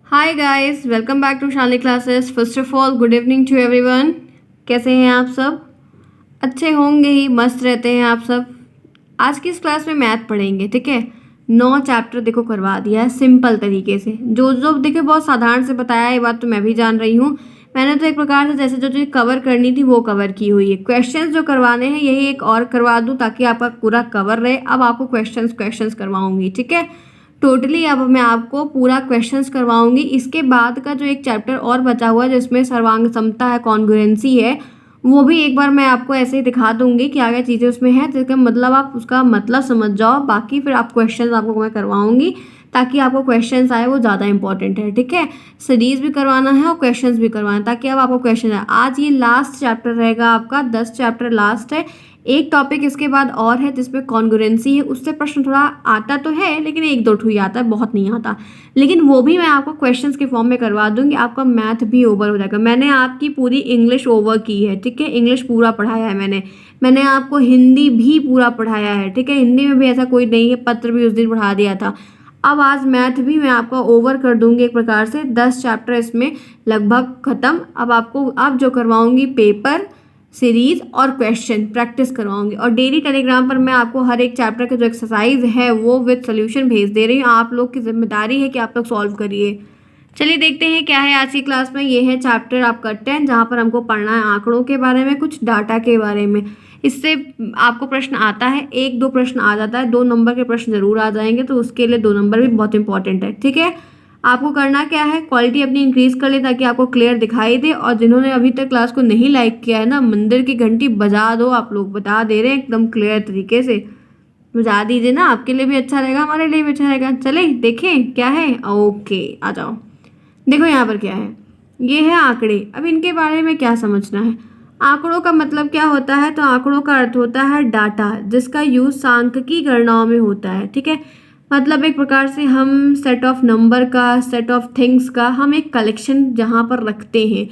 Hi guys, welcome back to Shalini classes. First of all good evening to everyone. कैसे हैं आप सब? अच्छे होंगे ही, मस्त रहते हैं आप सब। आज की इस क्लास में मैथ पढ़ेंगे, ठीक है। 9 चैप्टर देखो करवा दिया है सिंपल तरीके से। जो जो देखो बहुत साधारण से बताया है, ये बात तो मैं भी जान रही हूँ। मैंने तो एक प्रकार से जैसे जो चीज़ कवर करनी थी वो कवर की हुई है। क्वेश्चंस जो करवाने हैं यही एक और करवा दूँ ताकि आपका पूरा कवर रहे। अब आपको क्वेश्चंस करवाऊंगी, ठीक है। टोटली अब मैं आपको पूरा क्वेश्चंस करवाऊंगी। इसके बाद का जो एक चैप्टर और बचा हुआ है जिसमें सर्वांग समता है, कॉन्ग्रुएंसी है, वो भी एक बार मैं आपको ऐसे ही दिखा दूंगी कि क्या चीज़ें उसमें है, जिसका मतलब आप उसका मतलब समझ जाओ। बाकी फिर आप क्वेश्चंस आपको मैं करवाऊंगी ताकि आपको क्वेश्चंस आए, वो ज़्यादा इंपॉर्टेंट है, ठीक है। सीरीज भी करवाना है और क्वेश्चंस भी करवाना है ताकि अब आपको क्वेश्चन आए। आज ये लास्ट चैप्टर रहेगा आपका, 10 चैप्टर लास्ट है। एक टॉपिक इसके बाद और है जिसमें कॉन्ग्रुएंसी है। उससे प्रश्न थोड़ा आता तो है लेकिन एक दो ठो ही आता है, बहुत नहीं आता। लेकिन वो भी मैं आपको क्वेश्चंस के फॉर्म में करवा दूंगी। आपका मैथ भी ओवर हो जाएगा। मैंने आपकी पूरी इंग्लिश ओवर की है, ठीक है। इंग्लिश पूरा पढ़ाया है मैंने आपको हिंदी भी पूरा पढ़ाया है, ठीक है। हिंदी में भी ऐसा कोई नहीं है, पत्र भी उस दिन पढ़ा दिया था। अब आज मैथ भी मैं आपका ओवर कर दूंगी एक प्रकार से। 10 चैप्टर इसमें लगभग खत्म। अब आपको अब जो करवाऊंगी पेपर, सीरीज और क्वेश्चन प्रैक्टिस करवाऊंगी। और डेली टेलीग्राम पर मैं आपको हर एक चैप्टर का जो एक्सरसाइज है वो विद सोल्यूशन भेज दे रही हूँ। आप लोग की जिम्मेदारी है कि आप लोग सॉल्व करिए। चलिए देखते हैं क्या है आज की क्लास में। ये है चैप्टर आपका 10, जहाँ पर हमको पढ़ना है आंकड़ों के बारे में, कुछ डाटा के बारे में। इससे आपको प्रश्न आता है, एक दो प्रश्न आ जाता है, 2 नंबर के प्रश्न जरूर आ जाएंगे, तो उसके लिए 2 नंबर भी बहुत इंपॉर्टेंट है, ठीक है। आपको करना क्या है, क्वालिटी अपनी इंक्रीज कर ले ताकि आपको क्लियर दिखाई दे। और जिन्होंने अभी तक क्लास को नहीं लाइक किया है ना, मंदिर की घंटी बजा दो। आप लोग बता दे रहे हैं एकदम क्लियर तरीके से, बजा दीजिए ना। आपके लिए भी अच्छा रहेगा, हमारे लिए भी अच्छा रहेगा। चले देखें क्या है। ओके, आ जाओ। देखो यहाँ पर क्या है, ये है आंकड़े। अब इनके बारे में क्या समझना है। आंकड़ों का मतलब क्या होता है, तो आंकड़ों का अर्थ होता है डाटा, जिसका यूज सांख्यिकी गणनाओं में होता है, ठीक है। मतलब एक प्रकार से हम सेट ऑफ नंबर का, सेट ऑफ थिंग्स का हम एक कलेक्शन जहाँ पर रखते हैं।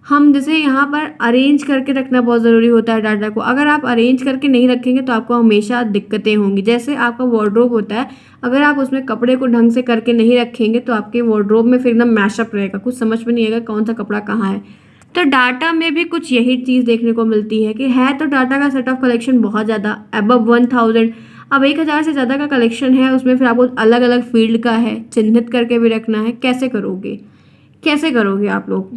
हम जैसे यहाँ पर अरेंज करके रखना बहुत ज़रूरी होता है डाटा को। अगर आप अरेंज करके नहीं रखेंगे तो आपको हमेशा दिक्कतें होंगी। जैसे आपका वार्डरोब होता है, अगर आप उसमें कपड़े को ढंग से करके नहीं रखेंगे तो आपके वार्डरोब में फिर एकदम मैशअप रहेगा, कुछ समझ में नहीं आएगा कौन सा कपड़ा कहाँ है। तो डाटा में भी कुछ यही चीज़ देखने को मिलती है कि है तो डाटा का सेट ऑफ कलेक्शन बहुत ज़्यादा, अबव 1000। अब 1000 से ज़्यादा का कलेक्शन है, उसमें फिर आपको अलग अलग फील्ड का है, चिन्हित करके भी रखना है। कैसे करोगे आप लोग?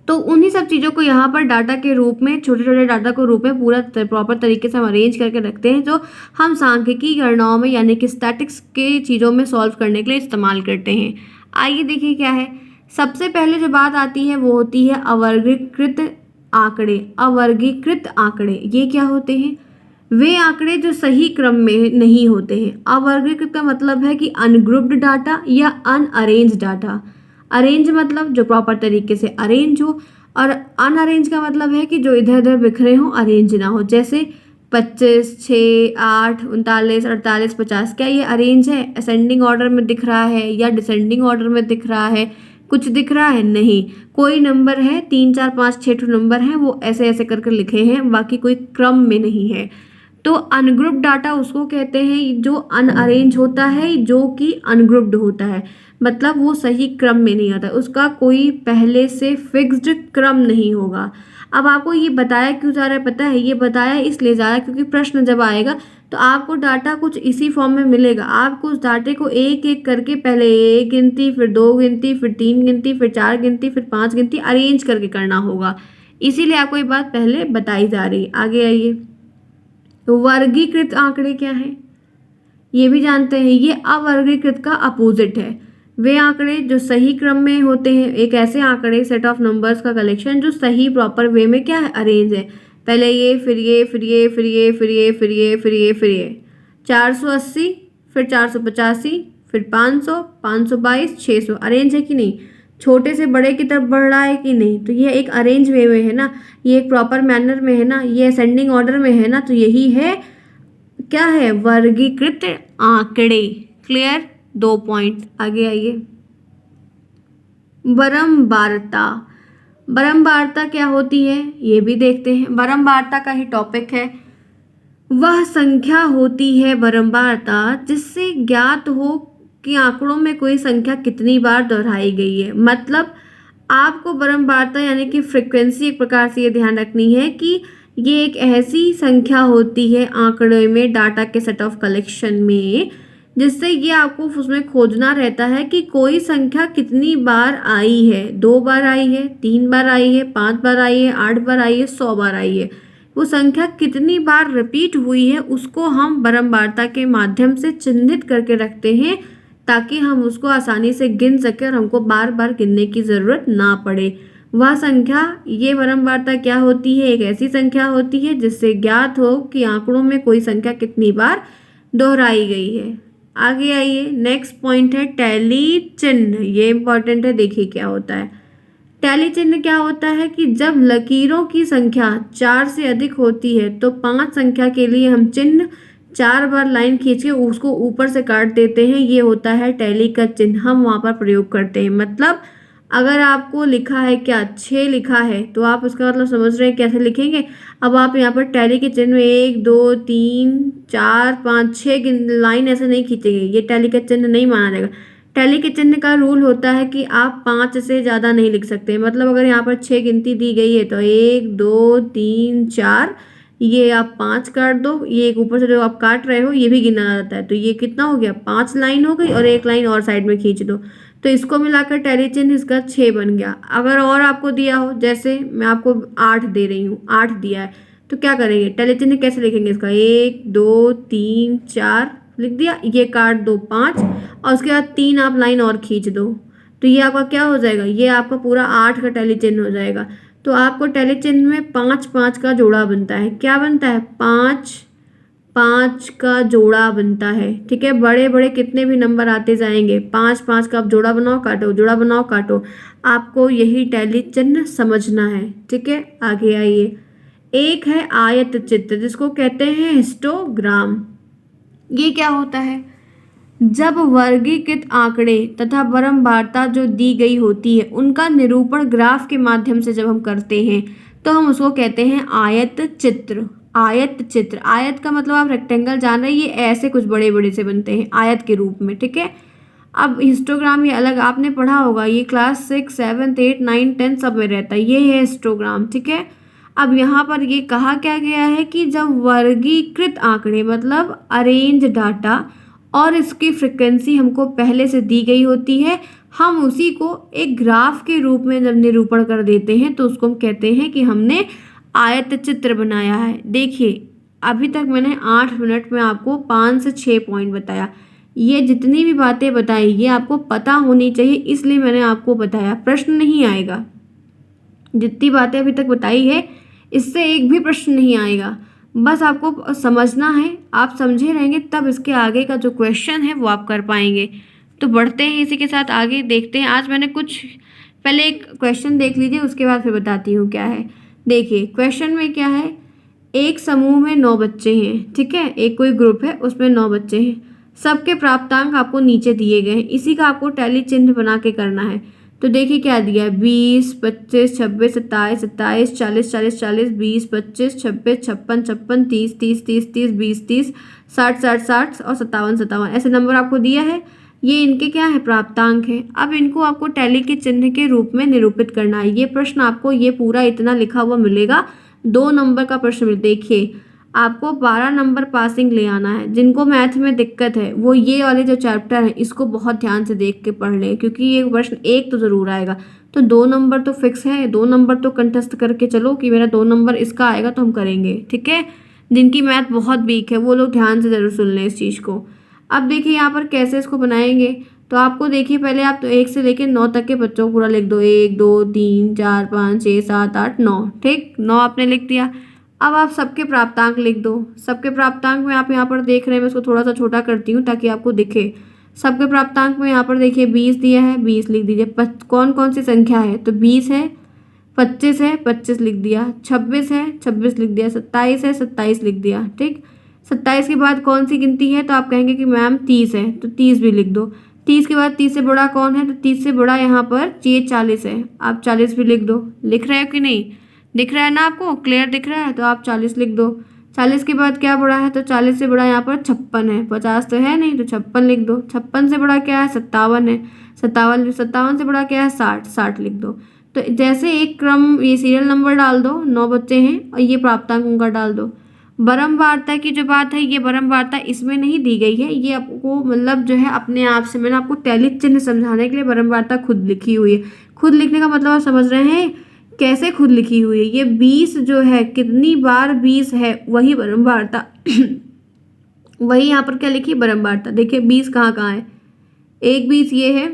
तो उन्हीं सब चीज़ों को यहाँ पर डाटा के रूप में, छोटे छोटे डाटा को रूप में पूरा प्रॉपर तरीके से हम अरेंज करके रखते हैं, जो हम सांख्यिकी गणनाओं में यानी कि स्टैटिक्स के चीज़ों में सॉल्व करने के लिए इस्तेमाल करते हैं। आइए देखिए क्या है। सबसे पहले जो बात आती है वो होती है अवर्गीकृत आंकड़े। अवर्गीकृत आंकड़े ये क्या होते हैं? वे आंकड़े जो सही क्रम में नहीं होते हैं। अवर्गीकृत का मतलब है कि अनग्रुप्ड डाटा या अनअरेंज डाटा। अरेंज मतलब जो प्रॉपर तरीके से अरेंज हो, और अनअरेंज का मतलब है कि जो इधर उधर बिखरे हो, अरेंज ना हो। जैसे 25, 6, 8, 39, 48, 50, क्या ये अरेंज है? असेंडिंग ऑर्डर में दिख रहा है या डिसेंडिंग ऑर्डर में दिख रहा है? कुछ दिख रहा है? नहीं। कोई नंबर है, 3, 4, 5, 6 नंबर हैं, वो ऐसे ऐसे करके लिखे हैं, बाकी कोई क्रम में नहीं है। तो अनग्रुप्ड डाटा उसको कहते हैं जो अनअरेंज होता है, जो कि अनग्रुप्ड होता है। मतलब वो सही क्रम में नहीं आता, उसका कोई पहले से फिक्स्ड क्रम नहीं होगा। अब आपको ये बताया क्यों जा रहा है पता है? ये बताया इसलिए जा रहा है क्योंकि प्रश्न जब आएगा तो आपको डाटा कुछ इसी फॉर्म में मिलेगा। आपको उस डाटे को एक एक करके पहले 1 गिनती, फिर 2 गिनती, फिर 3 गिनती, फिर 4 गिनती, फिर 5 गिनती अरेंज करके करना होगा। इसीलिए आपको ये बात पहले बताई जा रही है। आगे आइए। वर्गीकृत आंकड़े क्या है ये भी जानते हैं। ये अवर्गीकृत का अपोजिट है। वे आंकड़े जो सही क्रम में होते हैं, एक ऐसे आंकड़े, सेट ऑफ नंबर्स का कलेक्शन जो सही प्रॉपर वे में क्या है, अरेंज है। पहले ये, फिर ये, फिर ये, फिर ये, फिर ये, फिर ये, फिर ये, फिर ये, 480, फिर 485, फिर 500, 522, 600। अरेंज है कि नहीं? छोटे से बड़े की तरफ बढ़ रहा है कि नहीं? तो ये एक अरेंज वे में है ना, ये एक प्रॉपर मैनर में है ना, ये असेंडिंग ऑर्डर में है ना। तो यही है, क्या है, वर्गीकृत आंकड़े। क्लियर? 2 पॉइंट। आगे आइए। बारंबारता। बारंबारता क्या होती है ये भी देखते हैं। बारंबारता का ही टॉपिक है। वह संख्या होती है बारंबारता जिससे ज्ञात हो कि आंकड़ों में कोई संख्या कितनी बार दोहराई गई है। मतलब आपको बारंबारता यानी कि फ्रिक्वेंसी एक प्रकार से ये ध्यान रखनी है कि ये एक ऐसी संख्या होती है आंकड़े में, डाटा के सेट ऑफ कलेक्शन में, जिससे ये आपको उसमें खोजना रहता है कि कोई संख्या कितनी बार आई है। 2 बार आई है, 3 बार आई है, 5 बार आई है, 8 बार आई है, 100 बार आई है। वो संख्या कितनी बार रिपीट हुई है उसको हम बारंबारता के माध्यम से चिन्हित करके रखते हैं, ताकि हम उसको आसानी से गिन सकें और हमको बार बार गिनने की ज़रूरत ना पड़े। वह संख्या, ये बारंबारता क्या होती है? एक ऐसी संख्या होती है जिससे ज्ञात हो कि आंकड़ों में कोई संख्या कितनी बार दोहराई गई है। आगे आइए, नेक्स्ट पॉइंट है टैली चिन्ह। ये इंपॉर्टेंट है, देखिए क्या होता है। टैली चिन्ह क्या होता है कि जब लकीरों की संख्या 4 से अधिक होती है तो 5 संख्या के लिए हम चिन्ह 4 बार लाइन खींच के उसको ऊपर से काट देते हैं। ये होता है टैली का चिन्ह, हम वहाँ पर प्रयोग करते हैं। मतलब अगर आपको लिखा है क्या 6 लिखा है तो आप उसका मतलब समझ रहे हैं कैसे लिखेंगे। अब आप यहाँ पर टैली के चिन्ह में 1 2 3 4 5 6 लाइन ऐसे नहीं खींचेंगे, ये टैली का चिन्ह नहीं माना जाएगा। टैली के चिन्ह का रूल होता है कि आप 5 से ज़्यादा नहीं लिख सकते। मतलब अगर यहाँ पर 6 गिनती दी गई है तो 1 2 3 4, ये आप 5 काट दो, ये एक ऊपर से जो आप काट रहे हो ये भी गिना जाता है। तो ये कितना हो गया? 5 लाइन हो गई और 1 लाइन और साइड में खींच दो, तो इसको मिलाकर टैली चिन्ह इसका 6 बन गया। अगर और आपको दिया हो, जैसे मैं आपको 8 दे रही हूँ, 8 दिया है, तो क्या करेंगे? टैली चिन्ह कैसे लिखेंगे इसका? 1 2 3 4 लिख दिया, ये काट दो 5 और उसके बाद 3 आप लाइन और खींच दो, तो ये आपका क्या हो जाएगा? ये आपका पूरा 8 का टैली चिन्ह हो जाएगा। तो आपको टैली चिन्ह में 5 5 का जोड़ा बनता है। क्या बनता है? 5 5 का जोड़ा बनता है। ठीक है, बड़े बड़े कितने भी नंबर आते जाएंगे, 5 5 का आप जोड़ा बनाओ काटो, जोड़ा बनाओ काटो, आपको यही टैली चिन्ह समझना है। ठीक है, आगे आइए। एक है आयत चित्र, जिसको कहते हैं हिस्टोग्राम। ये क्या होता है? जब वर्गीकृत आंकड़े तथा बारंबारता जो दी गई होती है उनका निरूपण ग्राफ के माध्यम से जब हम करते हैं तो हम उसको कहते हैं आयत चित्र। आयत चित्र, आयत का मतलब आप रेक्टेंगल जान रहे हैं, ये ऐसे कुछ बड़े बड़े से बनते हैं आयत के रूप में। ठीक है, अब हिस्टोग्राम ये अलग आपने पढ़ा होगा, ये क्लास 6 7 8 9 10 सब में रहता है, ये है हिस्टोग्राम। ठीक है, अब यहाँ पर ये कहा क्या गया है कि जब वर्गीकृत आंकड़े मतलब अरेंज डाटा और इसकी फ्रिक्वेंसी हमको पहले से दी गई होती है, हम उसी को एक ग्राफ के रूप में जब निरूपण कर देते हैं तो उसको हम कहते हैं कि हमने आयत चित्र बनाया है। देखिए, अभी तक मैंने 8 मिनट में आपको 5 से 6 पॉइंट बताया। ये जितनी भी बातें बताई ये आपको पता होनी चाहिए, इसलिए मैंने आपको बताया। प्रश्न नहीं आएगा, जितनी बातें अभी तक बताई है इससे एक भी प्रश्न नहीं आएगा। बस आपको समझना है, आप समझे रहेंगे तब इसके आगे का जो क्वेश्चन है वो आप कर पाएंगे। तो बढ़ते हैं इसी के साथ आगे, देखते हैं। आज मैंने कुछ पहले एक क्वेश्चन देख लीजिए, उसके बाद फिर बताती हूँ क्या है। देखिए क्वेश्चन में क्या है, एक समूह में 9 बच्चे हैं। ठीक है, एक कोई ग्रुप है उसमें 9 बच्चे हैं, सबके प्राप्तांक आपको नीचे दिए गए हैं, इसी का आपको टैली चिन्ह बना के करना है। तो देखिए क्या दिया है, 20 25 26 27 27 40 40 40 20 25 26 56 56 30 30 30 30 20 30 60 60 60 और 57 57 ऐसे नंबर आपको दिया है। ये इनके क्या है? प्राप्तांक है। अब इनको आपको टैली के चिन्ह के रूप में निरूपित करना है। ये प्रश्न आपको ये पूरा इतना लिखा हुआ मिलेगा, 2 नंबर का प्रश्न मिले। देखिए आपको 12 नंबर पासिंग ले आना है। जिनको मैथ में दिक्कत है वो ये वाले जो चैप्टर है इसको बहुत ध्यान से देख के पढ़ लें, क्योंकि ये प्रश्न एक तो ज़रूर आएगा। तो 2 नंबर तो फिक्स है, 2 नंबर तो कंटेस्ट करके चलो कि मेरा 2 नंबर इसका आएगा तो हम करेंगे। ठीक है, जिनकी मैथ बहुत वीक है वो लोग ध्यान से ज़रूर सुन लें इस चीज़ को। अब देखिए यहाँ पर कैसे इसको बनाएंगे, तो आपको देखिए पहले आप तो 1 से लेकर 9 तक के बच्चों को पूरा लिख दो, 1 2 3 4 5 6 7 8 9। ठीक, 9 आपने लिख दिया। अब आप सबके प्राप्तांक लिख दो। सबके प्राप्तांक में आप यहाँ पर देख रहे हैं, मैं इसको थोड़ा सा छोटा करती हूँ ताकि आपको दिखे। सबके प्राप्तांक में यहाँ पर देखिए 20 दिया है, 20 लिख दीजिए। कौन कौन सी संख्या है, तो 20 है, 25 है, 25 लिख दिया, 26 है, 26 लिख दिया, 27 है, 27 लिख दिया। ठीक, 27 के बाद कौन सी गिनती है, तो आप कहेंगे कि मैम 30 है, तो 30 भी लिख दो। 30 के बाद 30 से बड़ा कौन है, तो 30 से बड़ा यहाँ पर ये 40 है, आप 40 भी लिख दो। लिख रहे हो कि नहीं? दिख रहा है ना आपको, क्लियर दिख रहा है, तो आप 40 लिख दो। 40 के बाद क्या बड़ा है, तो 40 से बड़ा यहाँ पर 56 है, 50 तो है नहीं तो 56 लिख दो। 56 से बड़ा क्या है, 57 है, 57 से बड़ा क्या है, 60, 60 लिख दो। तो जैसे एक क्रम ये सीरियल नंबर डाल दो, 9 बच्चे हैं और ये प्राप्तांक उनका डाल दो। बरमवारता की जो बात है, ये बरमवारता इसमें नहीं दी गई है, ये आपको मतलब जो है अपने आप से, मैंने आपको टैली चिन्ह समझाने के लिए बरमवारता खुद लिखी हुई है। खुद लिखने का मतलब आप समझ रहे हैं कैसे खुद लिखी हुई है। ये 20 जो है, कितनी बार 20 है, वही बरमवारता वही यहाँ पर क्या लिखी, बरमवारता। देखिए 20 कहाँ कहाँ है, एक 20 ये है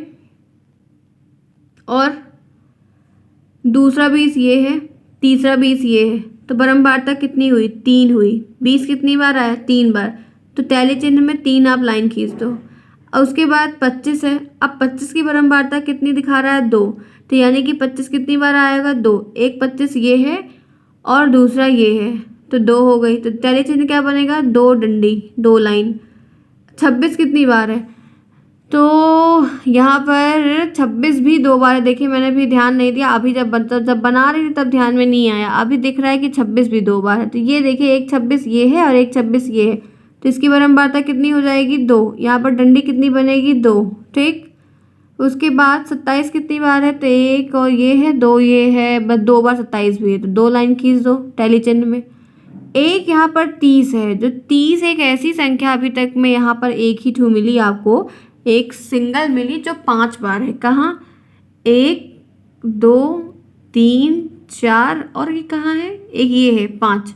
और दूसरा 20 ये है, तीसरा 20 ये है, तो बरमवारता कितनी हुई, 3 हुई। 20 कितनी बार आया, 3 बार, तो टैली चिन्ह में 3 आप लाइन खींच दो। और उसके बाद 25 है, अब 25 की बरमवारता कितनी दिखा रहा है, 2, तो यानी कि 25 कितनी बार आएगा, 2। एक 25 ये है और दूसरा ये है, तो 2 हो गई, तो टैली चिन्ह क्या बनेगा, 2 डंडी, 2 लाइन। 26 कितनी बार है, तो यहाँ पर 26 भी 2 बार है। देखिए मैंने भी ध्यान नहीं दिया, अभी जब बना रही थी तब ध्यान में नहीं आया, अभी दिख रहा है कि 26 भी 2 बार है। तो ये देखिए एक 26 ये है और एक 26 ये है, तो इसकी बरमवारता कितनी हो जाएगी, 2। यहाँ पर डंडी कितनी बनेगी, 2, ठीक। उसके बाद 27 कितनी बार है, तो 1 और ये है, 2 ये है, बस 2 बार 27 भी है, तो 2 लाइन खींच दो टैली चिन्ह में। एक यहाँ पर 30 है, जो 30 एक ऐसी संख्या अभी तक में यहाँ पर एक ही ठू मिली आपको, एक सिंगल मिली जो 5 बार है। कहाँ, 1 2 3 4 और ये कहाँ है, एक ये है, 5,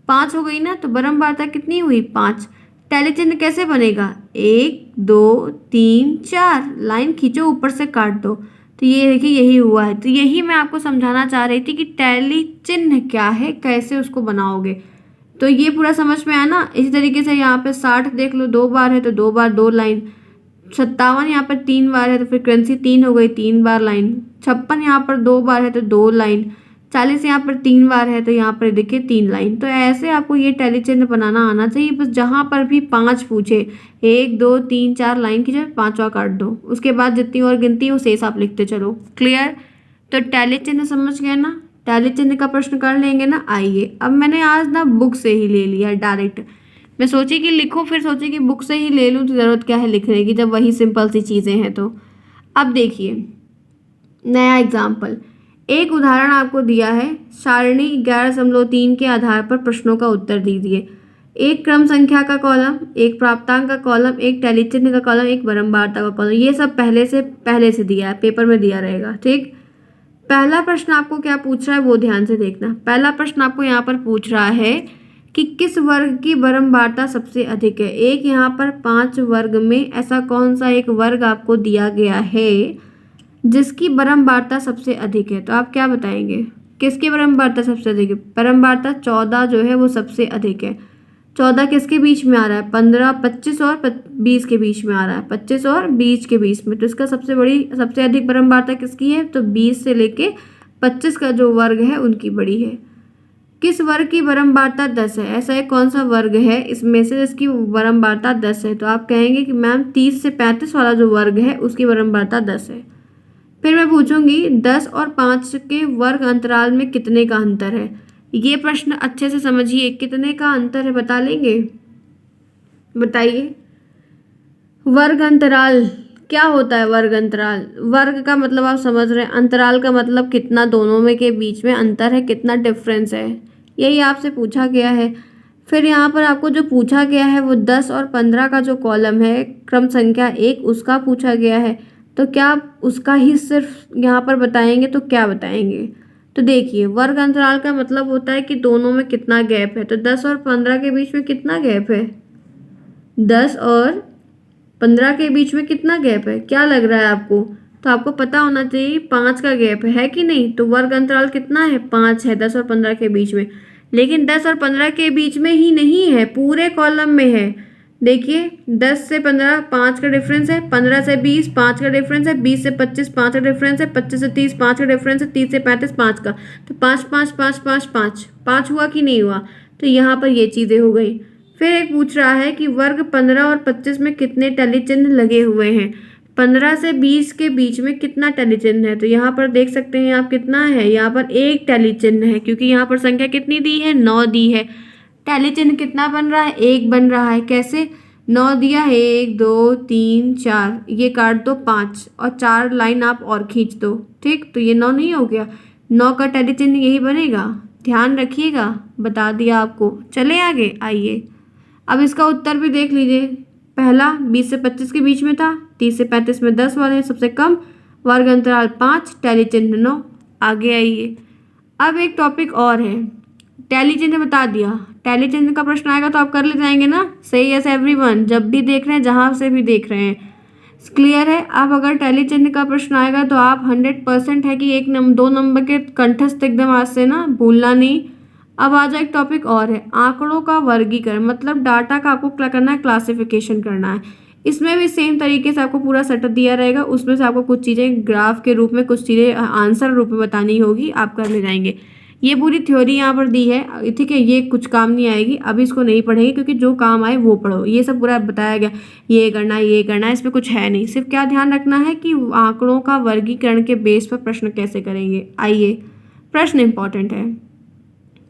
5 हो गई ना। तो बरमवारता कितनी हुई, 5। टैली चिन्ह कैसे बनेगा, 1 2 3 4, लाइन खींचो ऊपर से काट दो, तो ये देखिए यही हुआ है। तो यही मैं आपको समझाना चाह रही थी कि टैली चिन्ह क्या है, कैसे उसको बनाओगे। तो ये पूरा समझ में आया ना। इसी तरीके से यहाँ पे 60 देख लो, 2 बार है तो 2 बार 2 लाइन। 57 यहाँ पर 3 बार है तो फ्रीक्वेंसी 3 हो गई, 3 बार लाइन। 56 यहाँ पर 2 बार है तो 2 लाइन। 40 यहाँ पर 3 बार है तो यहाँ पर देखिए 3 लाइन। तो ऐसे आपको ये टैली चिन्ह बनाना आना चाहिए। बस जहाँ पर भी 5 पूछे, 1 2 3 4 लाइन की जगह 5वां काट दो, उसके बाद जितनी और गिनती है वो शेष आप लिखते चलो। क्लियर। तो टैली चिन्ह समझ गए ना। टैली चिन्ह का प्रश्न कर लेंगे ना। आइए अब मैंने आज ना बुक से ही ले लिया डायरेक्ट। मैं सोची कि लिखो, फिर सोची कि बुक से ही ले लूँ तो ज़रूरत क्या है लिखने की जब वही सिंपल सी चीज़ें हैं। तो अब देखिए नया एग्जाम्पल, एक उदाहरण आपको दिया है। सारणी 11.3 के आधार पर प्रश्नों का उत्तर दीजिए। एक क्रम संख्या का कॉलम, एक प्राप्तांक का कॉलम, एक टैली चिन्ह का कॉलम, एक बरमवारता का कॉलम। ये सब पहले से दिया है, पेपर में दिया रहेगा, ठीक। पहला प्रश्न आपको क्या पूछ रहा है वो ध्यान से देखना। पहला प्रश्न आपको यहाँ पर पूछ रहा है कि किस वर्ग की बरमवारता सबसे अधिक है। एक यहाँ पर 5 वर्ग में ऐसा कौन सा एक वर्ग आपको दिया गया है जिसकी बरमवारता सबसे अधिक है। तो आप क्या बताएंगे, किसकी बरमवारता सबसे अधिक है। बरमवारता 14 जो है वो सबसे अधिक है। 14 किसके बीच में आ रहा है, 15 25 और 20 के बीच में आ रहा है, 25 और 20 के बीच में। तो इसका सबसे अधिक बरमवारता किसकी है, तो 20 से लेके 25 का जो वर्ग है उनकी बड़ी है। किस वर्ग की बरमवारता 10 है। ऐसा एक कौन सा वर्ग है इसमें से जिसकी बरमवारता 10 है। तो आप कहेंगे कि मैम 30 से 35 वाला जो वर्ग है उसकी बरमवारता 10 है। फिर मैं पूछूंगी 10 और 5 के वर्ग अंतराल में कितने का अंतर है। ये प्रश्न अच्छे से समझिए, कितने का अंतर है बता लेंगे, बताइए। वर्ग अंतराल क्या होता है। वर्ग अंतराल, वर्ग का मतलब आप समझ रहे हैं, अंतराल का मतलब कितना दोनों में के बीच में अंतर है, कितना डिफरेंस है, यही आपसे पूछा गया है। फिर यहाँ पर आपको जो पूछा गया है वो 10 और 15 का जो कॉलम है क्रम संख्या 1 उसका पूछा गया है। तो क्या आप उसका ही सिर्फ यहाँ पर बताएंगे, तो क्या बताएंगे। तो देखिए वर्ग अंतराल का मतलब होता है कि दोनों में कितना गैप है। तो 10 और 15 के बीच में कितना गैप है, 10 और 15 के बीच में कितना गैप है, क्या लग रहा है आपको। तो आपको पता होना चाहिए 5 का गैप है कि नहीं। तो वर्ग अंतराल कितना है, 5 है 10 और 15 के बीच में। लेकिन 10 और 15 के बीच में ही नहीं है, पूरे कॉलम में है। देखिए 10 से 15 5 का डिफरेंस है, 15 से 20 5 का डिफरेंस है, 20 से 25 5 का डिफरेंस है, 25 से 30 5 का डिफरेंस है, 30 से 35 5 का। तो 5 5 5 5 5 5 हुआ कि नहीं हुआ। तो यहाँ पर ये चीज़ें हो गई। फिर एक पूछ रहा है कि वर्ग 15 और 25 में कितने टैली चिन्ह लगे हुए हैं। 15 से 20 के बीच में कितना टैली चिन्ह है। तो यहाँ पर देख सकते हैं आप कितना है, यहाँ पर एक टैली चिन्ह है, क्योंकि यहाँ पर संख्या कितनी दी है, 9 दी है। टैली चिन्ह कितना बन रहा है, 1 बन रहा है। कैसे, 9 दिया है, 1 2 3 4, ये काट दो 5 और 4 लाइन आप और खींच दो, ठीक। तो ये 9 नहीं हो गया, 9 का टैली चिन्ह यही बनेगा, ध्यान रखिएगा, बता दिया आपको। चले आगे, आइए अब इसका उत्तर भी देख लीजिए। पहला 20 से 25 के बीच में था, 30 से 35 में 10 वाले सबसे कम, वर्ग अंतराल 5, टैली चिन्ह 9। आगे आइए, अब एक टॉपिक और है, टैली चिन्ह बता दिया, टैली चिन्ह का प्रश्न आएगा तो आप कर ले जाएंगे ना, सही है एवरीवन, जब भी देख रहे हैं, जहाँ से भी देख रहे हैं, क्लियर है। अब अगर टैली चिन्ह का प्रश्न आएगा तो आप 100% है कि 2 नंबर के कंठस्थ एकदम आज से ना भूलना नहीं। अब आ जाए एक टॉपिक और है, आंकड़ों का वर्गीकरण, मतलब डाटा का आपको क्या करना है, क्लासिफिकेशन करना है। इसमें भी सेम तरीके से आपको पूरा सेटअप दिया रहेगा, उसमें से आपको कुछ चीज़ें ग्राफ के रूप में, कुछ चीज़ें आंसर रूप में बतानी होगी, आप कर ले जाएंगे। ये पूरी थ्योरी यहाँ पर दी है, ठीक है, ये कुछ काम नहीं आएगी, अभी इसको नहीं पढ़ेंगे क्योंकि जो काम आए वो पढ़ो। ये सब पूरा बताया गया, ये करना है, ये करना है, इसमें कुछ है नहीं, सिर्फ क्या ध्यान रखना है कि आंकड़ों का वर्गीकरण के बेस पर प्रश्न कैसे करेंगे। आइए, प्रश्न इंपॉर्टेंट है,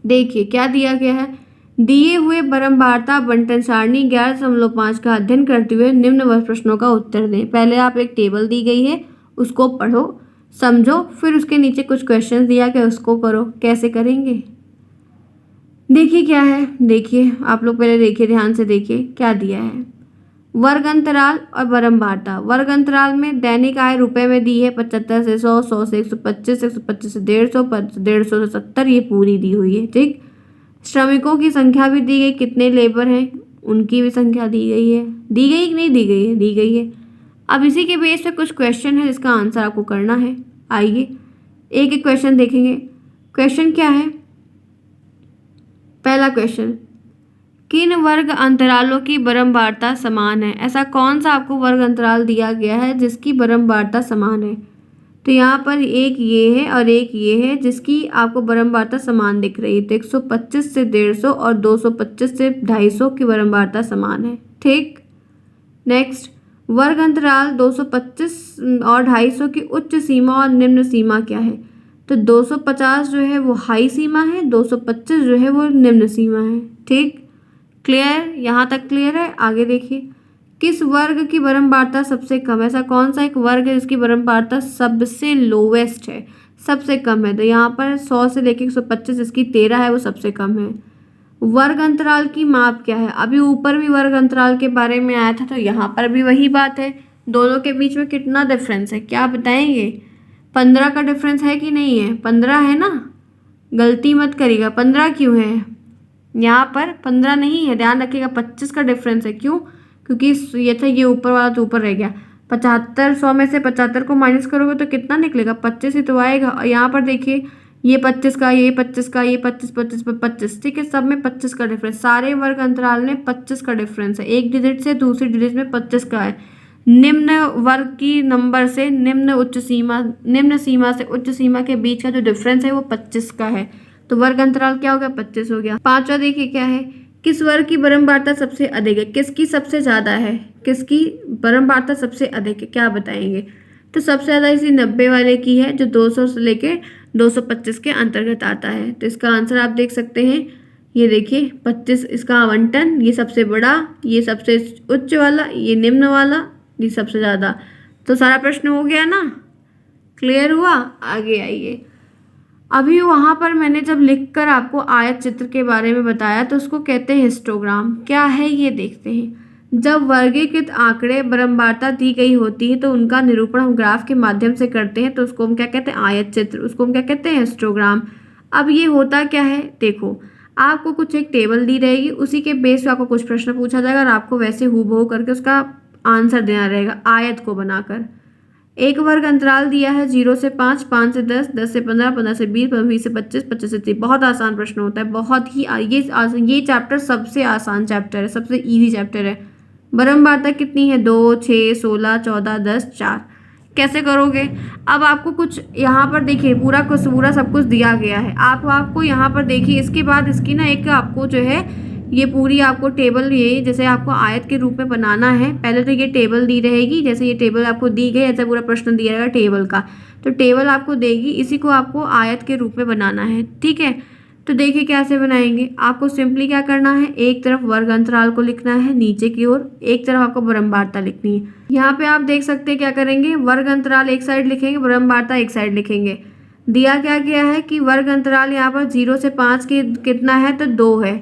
देखिए क्या दिया गया है। दिए हुए बारंबारता बंटन सारणी 11.5 का अध्ययन करते हुए निम्न वर्ग प्रश्नों का उत्तर दें। पहले आप एक टेबल दी गई है, उसको पढ़ो, समझो, फिर उसके नीचे कुछ क्वेश्चंस दिया गया, उसको करो। कैसे करेंगे, देखिए क्या है, देखिए आप लोग पहले देखिए, ध्यान से देखिए क्या दिया है। वर्ग अंतराल और बारंबारता, वर्ग अंतराल में दैनिक आय रुपए में दी है 75 से 100, 100 से 125, 125 से 150, 150 से 70, ये पूरी दी हुई है, ठीक। श्रमिकों की संख्या भी दी गई, कितने लेबर हैं उनकी भी संख्या दी गई है, दी गई कि नहीं दी गई है, दी गई है। अब इसी के बेस पे कुछ क्वेश्चन है जिसका आंसर आपको करना है। आइए एक एक क्वेश्चन देखेंगे। क्वेश्चन क्या है, पहला क्वेश्चन, किन वर्ग अंतरालों की बारंबारता समान है। ऐसा कौन सा आपको वर्ग अंतराल दिया गया है जिसकी बारंबारता समान है। तो यहाँ पर एक ये है और एक ये है जिसकी आपको बारंबारता समान दिख रही है। तो 125 से 150 और 225 से 250 की बारंबारता समान है, ठीक। नेक्स्ट, वर्ग अंतराल 225 और 250 की उच्च सीमा और निम्न सीमा क्या है। तो 250 जो है वो हाई सीमा है, 225 जो है वो निम्न सीमा है, ठीक। क्लियर, यहाँ तक क्लियर है। आगे देखिए, किस वर्ग की बारंबारता सबसे कम है। ऐसा कौन सा एक वर्ग है जिसकी बारंबारता सबसे लोवेस्ट है, सबसे कम है। तो यहाँ पर 100 से लेकर 125 जिसकी 13 है वो सबसे कम है। वर्ग अंतराल की माप क्या है। अभी ऊपर भी वर्ग अंतराल के बारे में आया था, तो यहाँ पर भी वही बात है, दोनों के बीच में कितना डिफरेंस है, क्या बताएंगे। 15 का डिफरेंस है कि नहीं है, 15 है ना, गलती मत करिएगा। 15 क्यों है, यहाँ पर 15 नहीं है, ध्यान रखिएगा। 25 का डिफरेंस है, क्यों, क्योंकि ये था, ये ऊपर वाला तो ऊपर रह गया। 75, 100 में से 75 को माइनस करोगे तो कितना निकलेगा, 25 ही तो आएगा। और यहाँ पर देखिए, ये 25 का, ये 25 का, ये 25, 25 पे 25, ठीक है, सब में 25 का डिफरेंस। सारे वर्ग अंतराल में 25 का डिफरेंस है, एक डिजिट से दूसरी डिजिट में 25 का है। निम्न वर्ग की नंबर से निम्न सीमा से उच्च सीमा के बीच का जो डिफरेंस है वो 25 का है। तो वर्ग अंतराल क्या हो गया, 25 हो गया। पांचवा देखिए क्या है, किस वर्ग की बारंबारता सबसे अधिक है, किसकी सबसे ज़्यादा है, किसकी बारंबारता सबसे अधिक है, क्या बताएंगे। तो सबसे ज़्यादा इसी 90 वाले की है, जो 200 से लेके 225 के अंतर्गत आता है। तो इसका आंसर आप देख सकते हैं, ये देखिए 25 इसका आवंटन, ये सबसे बड़ा, ये सबसे उच्च वाला, ये निम्न वाला, ये सबसे ज़्यादा। तो सारा प्रश्न हो गया ना, क्लियर हुआ। आगे आइए, अभी वहाँ पर मैंने जब लिखकर आपको आयत चित्र के बारे में बताया तो उसको कहते हैं हिस्टोग्राम। क्या है ये देखते हैं। जब वर्गीकृत आंकड़े बारंबारता दी गई होती है तो उनका निरूपण हम ग्राफ के माध्यम से करते हैं, तो उसको हम क्या कहते हैं, आयत चित्र, उसको हम क्या कहते हैं, हिस्टोग्राम। अब ये होता क्या है, देखो आपको कुछ एक टेबल दी रहेगी, उसी के बेस पे आपको कुछ प्रश्न पूछा जाएगा और आपको वैसे हूबहू करके उसका आंसर देना रहेगा आयत को बनाकर। एक वर्ग अंतराल दिया है 0 से 5, 5 से 10, 10 से 15, 15 से 20, 20 से 25, 25 से 30। बहुत आसान प्रश्न होता है, बहुत ही ये चैप्टर सबसे आसान चैप्टर है, सबसे इजी चैप्टर है। बारंबारता कितनी है, 2, 6, 16, 14, 10, 4। कैसे करोगे, अब आपको कुछ यहाँ पर देखिए पूरा सब कुछ दिया गया है। आपको यहाँ पर देखिए, इसके बाद इसकी ना एक आपको जो है ये पूरी आपको टेबल, ये जैसे आपको आयत के रूप में बनाना है। पहले तो ये टेबल दी रहेगी, जैसे ये टेबल आपको दी गई, ऐसा पूरा प्रश्न दिया रहेगा टेबल का, तो टेबल आपको देगी, इसी को आपको आयत के रूप में बनाना है, ठीक है। तो देखिए कैसे बनाएंगे। आपको सिंपली क्या करना है, एक तरफ वर्ग अंतराल को लिखना है नीचे की ओर, एक तरफ आपको ब्रह्मवार्ता लिखनी है। यहाँ पे आप देख सकते हैं क्या करेंगे, वर्ग अंतराल एक साइड लिखेंगे, ब्रह्मवार्ता एक साइड लिखेंगे। दिया क्या गया है कि वर्ग अंतराल यहाँ पर 0 से 5 की कितना है तो 2 है,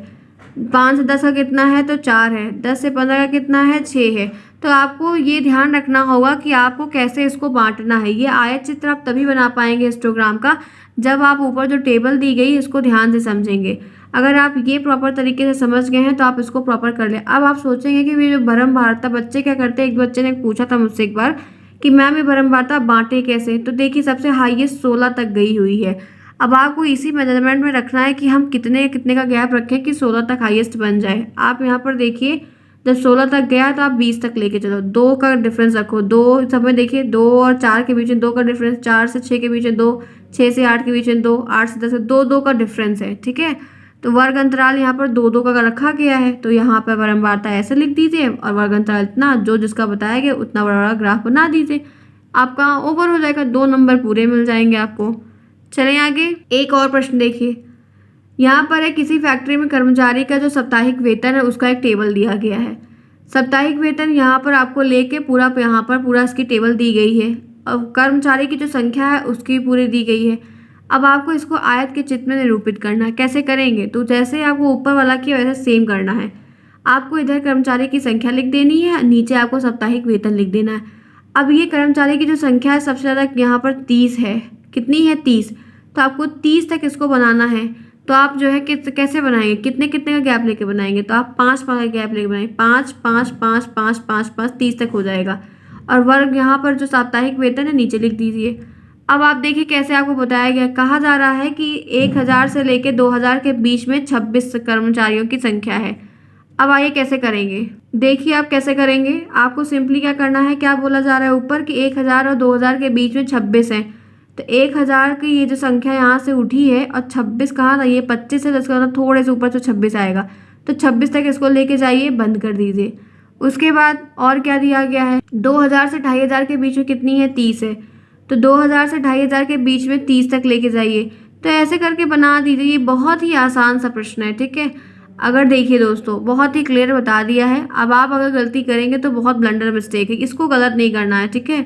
5 से 10 का कितना है तो 4 है, 10 से 15 का कितना है 6 है। तो आपको ये ध्यान रखना होगा कि आपको कैसे इसको बांटना है। ये आयत चित्र आप तभी बना पाएंगे हिस्टोग्राम का जब आप ऊपर जो टेबल दी गई इसको ध्यान से समझेंगे। अगर आप ये प्रॉपर तरीके से समझ गए हैं तो आप इसको प्रॉपर कर लें। अब आप सोचेंगे कि ये जो ब्रह्मवार्ता बच्चे क्या करते हैं, एक बच्चे ने पूछा था मुझसे एक बार कि मैम ये ब्रह्मवार्ता बांटे कैसे। तो देखिए सबसे हाईएस्ट 16 तक गई हुई है। अब आपको इसी मेजरमेंट में रखना है कि हम कितने कितने का गैप रखें कि 16 तक हाईएस्ट बन जाए। आप यहाँ पर देखिए जब 16 तक गया तो आप 20 तक लेके चलो, 2 का डिफरेंस रखो। 2 समय देखिए 2 और 4 के बीच में 2 का डिफरेंस, 4 से 6 के बीच में 2, 6 से 8 के बीच में 2, 8 से 10 2 का डिफरेंस है। ठीक है, तो वर्ग अंतराल यहाँ पर 2 का रखा गया है। तो यहाँ पर ब्रह्मवार्ता ऐसे लिख दीजिए और वर्ग अंतराल इतना जो जिसका बताया गया उतना बड़ा बड़ा ग्राफ बना दीजिए, आपका ओवर हो जाएगा, 2 नंबर पूरे मिल जाएंगे आपको। चलें आगे, एक और प्रश्न देखिए। यहाँ पर है किसी फैक्ट्री में कर्मचारी का जो साप्ताहिक वेतन है उसका एक टेबल दिया गया है। साप्ताहिक वेतन यहाँ पर आपको लेके पूरा यहाँ पर पूरा इसकी टेबल दी गई है। अब कर्मचारी की जो संख्या है उसकी पूरी दी गई है। अब आपको इसको आयत के चित्र में निरूपित करना है। कैसे करेंगे, तो जैसे आपको ऊपर वाला किया वैसे सेम करना है। आपको इधर कर्मचारी की संख्या लिख देनी है, नीचे आपको साप्ताहिक वेतन लिख देना है। अब ये कर्मचारी की जो संख्या है सबसे ज़्यादा यहाँ पर 30 है। कितनी है 30, तो आपको 30 तक इसको बनाना है। तो आप जो है कैसे बनाएंगे, कितने कितने का गैप लेके बनाएंगे, तो आप 5 का गैप लेके बनाएंगे, 5 5 5 5 5 5 30 तक हो जाएगा। और वर्ग यहाँ पर जो साप्ताहिक वेतन है नीचे लिख दीजिए। अब आप देखिए कैसे आपको बताया गया, कहा जा रहा है कि 1000 से लेके 2000 के बीच में 26 कर्मचारियों की संख्या है। अब आइए कैसे करेंगे, देखिए आप कैसे करेंगे। आपको सिंपली क्या करना है, क्या बोला जा रहा है ऊपर कि 1000 और 2000 के बीच में 26 हैं। तो 1000 की ये जो संख्या यहाँ से उठी है और 26 कहाँ था, ये 25 है, जिसका मतलब थोड़े से ऊपर तो 26 आएगा। तो 26 तक इसको लेके जाइए, बंद कर दीजिए। उसके बाद और क्या दिया गया है, 2000 से 2500 के बीच में कितनी है 30 है। तो 2000 से 2500 के बीच में 30 तक लेके जाइए। तो ऐसे करके बना दीजिए। ये बहुत ही आसान सा प्रश्न है। ठीक है, अगर देखिए दोस्तों बहुत ही क्लियर बता दिया है। अब आप अगर गलती करेंगे तो बहुत ब्लंडर मिस्टेक है, इसको गलत नहीं करना है। ठीक है,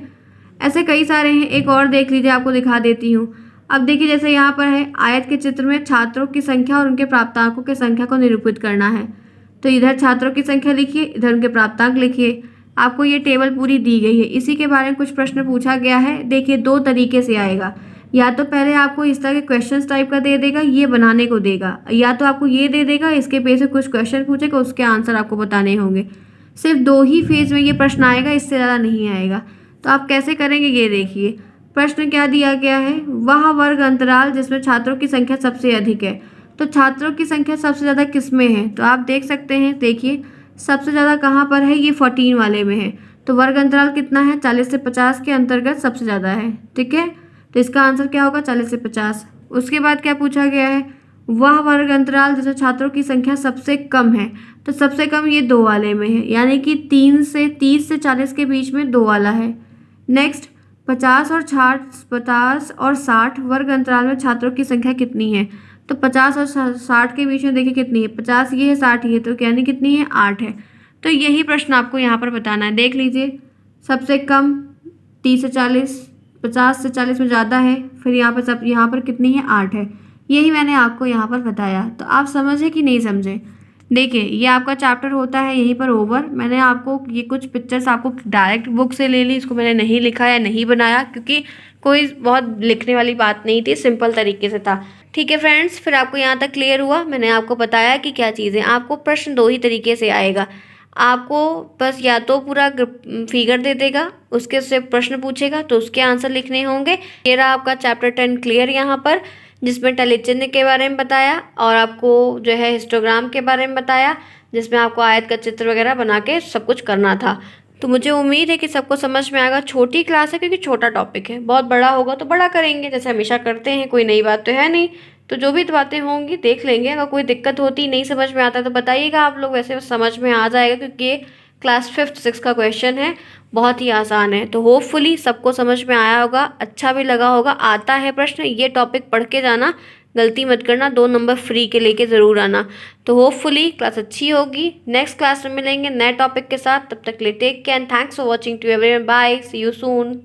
ऐसे कई सारे हैं, एक और देख लीजिए, आपको दिखा देती हूँ। अब देखिए जैसे यहाँ पर है आयत के चित्र में छात्रों की संख्या और उनके प्राप्तांकों की संख्या को निरूपित करना है। तो इधर छात्रों की संख्या लिखिए, इधर उनके प्राप्तांक लिखिए। आपको ये टेबल पूरी दी गई है। इसी के बारे में कुछ प्रश्न पूछा गया है। देखिए 2 तरीके से आएगा, या तो पहले आपको इस तरह के क्वेश्चंस टाइप का दे देगा, ये बनाने को देगा, या तो आपको ये दे देगा, इसके बेस पे कुछ क्वेश्चन पूछेगा, उसके आंसर आपको बताने होंगे। सिर्फ 2 ही फेज में ये प्रश्न आएगा, इससे ज़्यादा नहीं आएगा। तो आप कैसे करेंगे ये देखिए। प्रश्न क्या दिया गया है, वह वर्ग अंतराल जिसमें छात्रों की संख्या सबसे अधिक है। तो छात्रों की संख्या सबसे ज़्यादा किस में है, तो आप देख सकते हैं, देखिए सबसे ज़्यादा कहाँ पर है, ये 14 वाले में है। तो वर्ग अंतराल कितना है, 40 से 50 के अंतर्गत सबसे ज़्यादा है। ठीक है, तो इसका आंसर क्या होगा, 40 से 50। उसके बाद क्या पूछा गया है, वह वर्ग अंतराल जिसमें छात्रों की संख्या सबसे कम है। तो सबसे कम ये 2 वाले में है, यानी कि 30 से 40 के बीच में 2 वाला है। नेक्स्ट 50 और 60 वर्ग अंतराल में छात्रों की संख्या कितनी है। तो 50 और 60 के बीच में देखिए कितनी है, 50 ये है, 60 ये, तो यानी कितनी है, 8 है। तो यही प्रश्न आपको यहाँ पर बताना है। देख लीजिए सबसे कम 30 से 40, 50 से 40 में ज़्यादा है, फिर यहाँ पर कितनी है, 8 है। यही मैंने आपको यहाँ पर बताया। तो आप समझे कि नहीं समझे। देखिए ये आपका चैप्टर होता है यहीं पर ओवर। मैंने आपको ये कुछ पिक्चर्स आपको डायरेक्ट बुक से ले ली, इसको मैंने नहीं लिखा या नहीं बनाया क्योंकि कोई बहुत लिखने वाली बात नहीं थी, सिंपल तरीके से था। ठीक है फ्रेंड्स, फिर आपको यहाँ तक क्लियर हुआ। मैंने आपको बताया कि क्या चीज़ें। आपको प्रश्न 2 ही तरीके से आएगा। आपको बस या तो पूरा फिगर दे देगा, उसके से प्रश्न पूछेगा तो उसके आंसर लिखने होंगे। ये रहा आपका चैप्टर 10 क्लियर यहाँ पर, जिसमें टलिचिन्ह के बारे में बताया और आपको जो है हिस्टोग्राम के बारे में बताया, जिसमें आपको आयत का चित्र वगैरह बना के सब कुछ करना था। तो मुझे उम्मीद है कि सबको समझ में आएगा। छोटी क्लास है क्योंकि छोटा टॉपिक है, बहुत बड़ा होगा तो बड़ा करेंगे जैसे हमेशा करते हैं, कोई नई बात तो है नहीं। तो जो भी बातें होंगी देख लेंगे। अगर कोई दिक्कत होती नहीं समझ में आता तो बताइएगा आप लोग, वैसे समझ में आ जाएगा क्योंकि ये क्लास 5th 6th का क्वेश्चन है, बहुत ही आसान है। तो होपफुली सबको समझ में आया होगा, अच्छा भी लगा होगा। आता है प्रश्न, ये टॉपिक पढ़ के जाना, गलती मत करना, 2 नंबर फ्री के लेके ज़रूर आना। तो होपफुली क्लास अच्छी होगी। नेक्स्ट क्लास में मिलेंगे नए टॉपिक के साथ, तब तक के लिए take care and thanks for watching to everyone. Bye, see you soon.